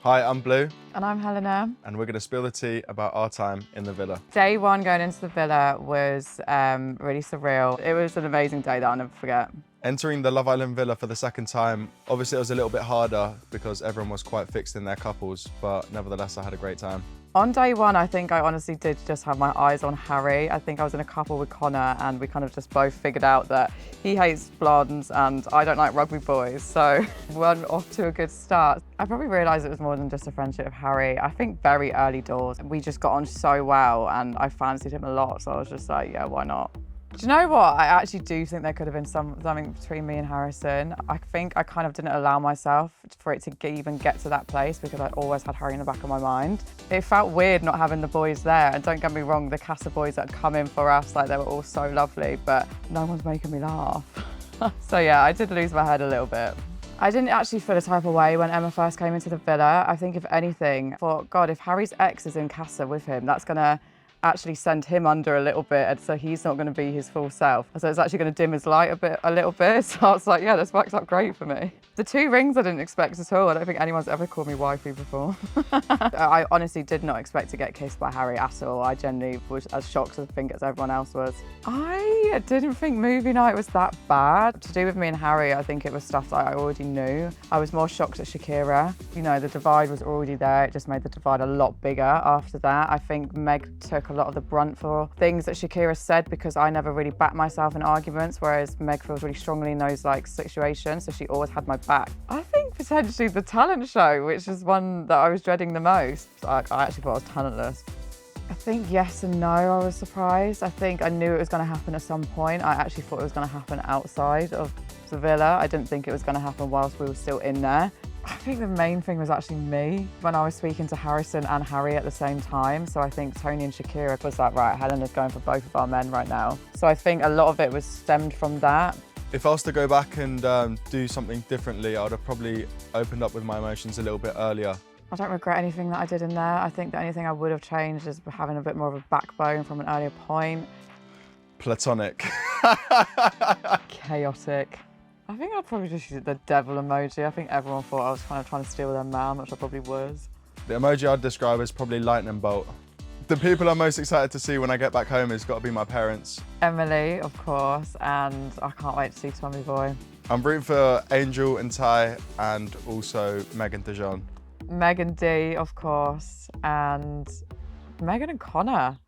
Hi, I'm Blue, And I'm Helena. and we're going to spill the tea about our time in the villa. Day one going into the villa was really surreal. It was an amazing day that I'll never forget. Entering the Love Island villa for the second time, obviously it was a little bit harder because everyone was quite fixed in their couples, but nevertheless I had a great time. On day one, I think I honestly did just have my eyes on Harry. I think I was in a couple with Connor and we kind of just both figured out that he hates blondes and I don't like rugby boys. So we're off to a good start. I probably realised it was more than just a friendship with Harry. I think very early doors, we just got on so well and I fancied him a lot. So I was just like, yeah, why not? Do you know what? I actually do think there could have been something between me and Harrison. I think I kind of didn't allow myself for it to even get to that place because I always had Harry in the back of my mind. It felt weird not having the boys there. And don't get me wrong, the Casa boys that had come in for us, like they were all so lovely, but no one's making me laugh. So yeah, I did lose my head a little bit. I didn't actually feel a type of way when Emma first came into the villa. I think if anything, I thought, God, if Harry's ex is in Casa with him, that's gonna actually send him under a little bit, and so he's not going to be his full self. So it's actually going to dim his light a little bit. So I was like, yeah, this works out great for me. The 2 rings I didn't expect at all. I don't think anyone's ever called me wifey before. I honestly did not expect to get kissed by Harry at all. I genuinely was as shocked as I think as everyone else was. I didn't think movie night was that bad. To do with me and Harry, I think it was stuff that I already knew. I was more shocked at Shakira. You know, the divide was already there. It just made the divide a lot bigger after that. I think Meg took a lot of the brunt for things that Shakira said because I never really backed myself in arguments, whereas Meg feels really strongly in those situations, so she always had my back. I think potentially the talent show, which is one that I was dreading the most. I actually thought I was talentless. I think yes and no, I was surprised. I think I knew it was going to happen at some point. I actually thought it was going to happen outside of the villa. I didn't think it was going to happen whilst we were still in there. I think the main thing was actually me when I was speaking to Harrison and Harry at the same time. So I think Tony and Shakira was like, right, Helena's going for both of our men right now. So I think a lot of it was stemmed from that. If I was to go back and do something differently, I would have probably opened up with my emotions a little bit earlier. I don't regret anything that I did in there. I think the only thing I would have changed is having a bit more of a backbone from an earlier point. Platonic. Chaotic. I think I'd probably just use the devil emoji. I think everyone thought I was kind of trying to steal their man, which I probably was. The emoji I'd describe as probably lightning bolt. The people I'm most excited to see when I get back home has got to be my parents. Emily, of course, and I can't wait to see Tommy Boy. I'm rooting for Angel and Ty and also Meg and Dijon. Meg and Dee, of course, and Megan and Connor.